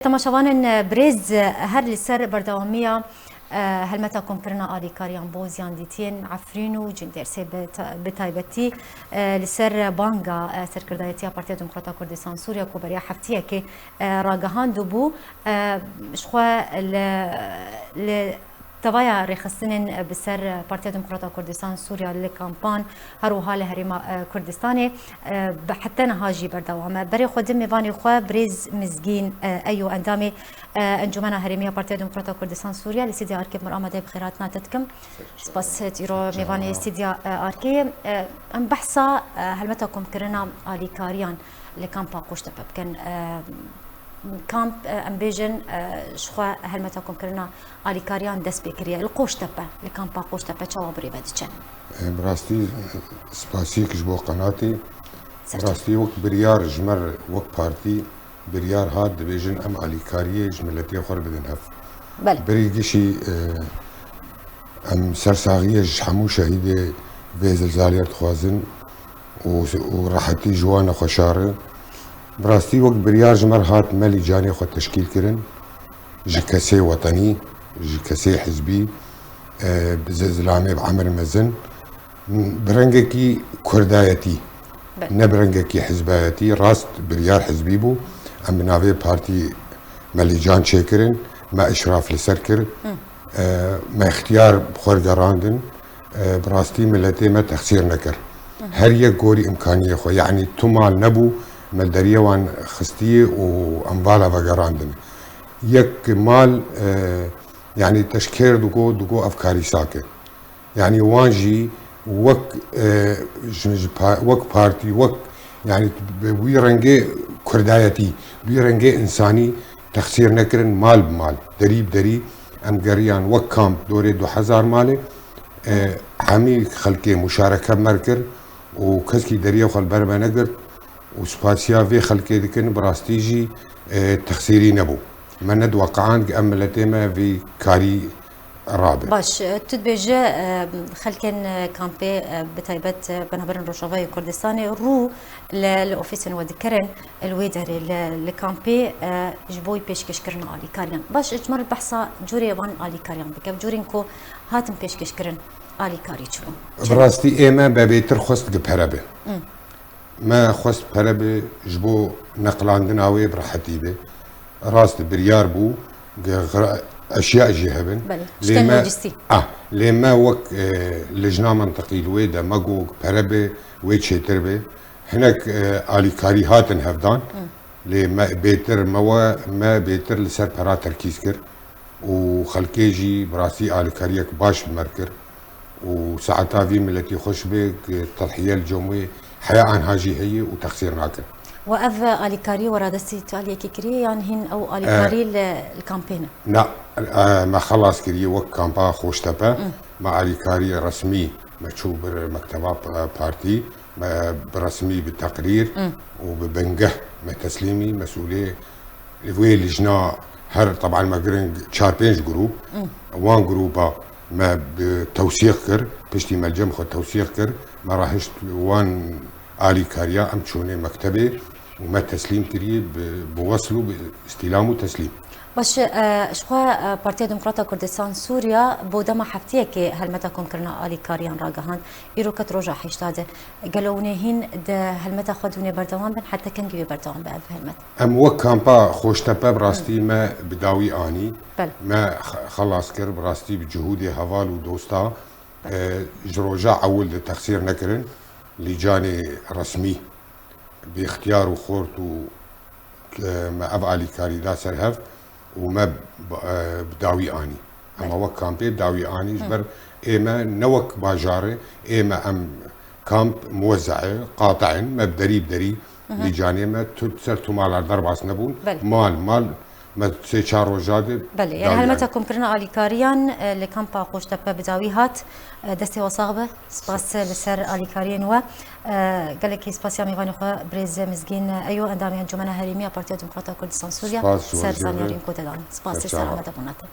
تماشاوان بريز هر لسر بردوامية هلمتاكم كرنا آلي كاريان بوزيان ديتين عفرينو جندير سي بتايبتي لسر بانغا سركردايتيا بارتيا ديمقراطية كردستان سوريا كوبريا حفتية كي راجهان دوبو شخوا تبايا رخصتين بسر بارتيا ديمقراطية كردستان سوريا لكامبان هروها لهريما كردستاني حتى نهاجي بردوامه بري خود ميفاني خوا بريز مزگين ايو اندامي انجمن هريمية بارتيا ديمقراطية كردستان سوريا لسيدي اركي مرامده بخيراتنا تتكم سباس تيرو ميفاني سيدي اركي ام بحثا هلمتاكم كرنا آلي كاريان لكامبا قوشتبه كان كامب امبيجن شخوا هلمتاكم كرنا آلي كاريان دست بكريا القوشتبه لكامبا قوشتبه چاوا بري بدچن براستي سباسيك جبو قناتي براستي وقت بريار جمر وقت بارتي بريار هاد دبيجن ام آلي كاريه جملتي خور بدن هف بله بريقشي ام سرساغيه حمو شهيده في زلزالير خوازن وراحتي جوانا خوشاره براستي وقت بريار جمر هات مالي جاني خو تشكيل كرن جكسي وطني جكسي حزبي بزلزلامي بعمر مزن برنجكي كردايتي نبرنجكي حزبايتي راست بريار حزبي بو ام بنافي بارتي مالي جان شيكرن ما اشراف لسركر ما اختيار بخور قراندن براستي ملتي ما تخسير نكر هر يك قوري امكانيه خو يعني تمال نبو مالدريه وان خستيه وامبالا وقراندن يك مال يعني تشكير دوغو افكاري ساكت يعني وانجي وك بارتي وك يعني بيرنجي كردايتي بيرنجي انساني تخسير نكرن مال بمال دريب دري ام قريان وك كامب دوري 2000 مالي عمي خلقي مشاركه مركر وكسكي دريه وخل برما نقر وسباسيا في خلقي دكن براستيجي تخسيري نبو ما ندوقعان أملتما في كاري رابع باش تدبج خلكن كامبي بتايبت بنهبرن روشافاي كردستاني رو لأوفيسن وذكرن الويدري لكامبي جبوي بيشكش كرن آلي كاريان باش اجمر البحثة جوري وان آلي كاريان بكف جورينكو هاتم بيشكش كرن آلي كاري شلون براستي ايما ببيتر خست بحربه ما خست بحربه جبو نقلان دناوي برحتي به راست بريار بو اشياء جهبن لما وك لجنه منطقي الويدا ماجو بحربه ويتشي تربه هناك آلي كاري هاتن هفدان لما بيتر ما بيتر لسر برا تركيز كر وخلكيجي براسي آلي كاريك باش بمركر وساعتها في ملتي خوش بك تضحية الجموي حياة عن هاجي هي وتخسير ناكر وأذ آلي كاري ورادستي تالي كيكري يعني هن أو آلي كاري الكامبين لا ما خلاص كري وك كامبا خوش تبا ما آلي كاري رسمي ما تشوف مكتبة بارتي ما برسمي بالتقرير وببنجه ما تسليمي مسؤولية لفوي لجنة هر طبعا ما قرن شاربينج جروب وان جروبا ما بتوثيق كر بشتي ملجم خد توثيق كر ما راهشت وان آلي كاريا ام تشوني مكتبه وما تسليم كري بوصلوا باستلام وتسليم باش شخوا بارتيا ديمقراطية كردستان سوريا بودما حفتيه كي هلمتاكم كرنا آلي كاريان راجهان ايرو كت روجا حيشتاده قالوني هين ده هلمتا خدوني بردوان بن حتى كان جوي بردوان بألف هلمت ام وك كامبا خوش تبا براستي ما بداوي اني بل. ما خلاص كر براستي بجهودي هفال ودوستا جروجا اول تخسير نكرن لجاني رسمي باختيار وخورتو ما افعالي كاري دا سرهف وما بداوي اني اما وك كامبي بداوي اني جبر ايما نوك باجاري ايما ام كامب موزعه قاطع ما بدري بدري لجاني ما تسرتو مال ضربه سنبون مال ما تسي روجاده بله يعني هلمتاكم كرنا آلي كاريان لكامبا قوشتبه بداوي هات دستي وصاغبه سباس لسر آلي كاريان و قالك سباس يا ميغاني خو بريز مزگين ايو اندامي انجمن هريمية بارتيا ديمقراطية كردستان سوريا سر زانيارين كوددان سباس سلامت ابوناته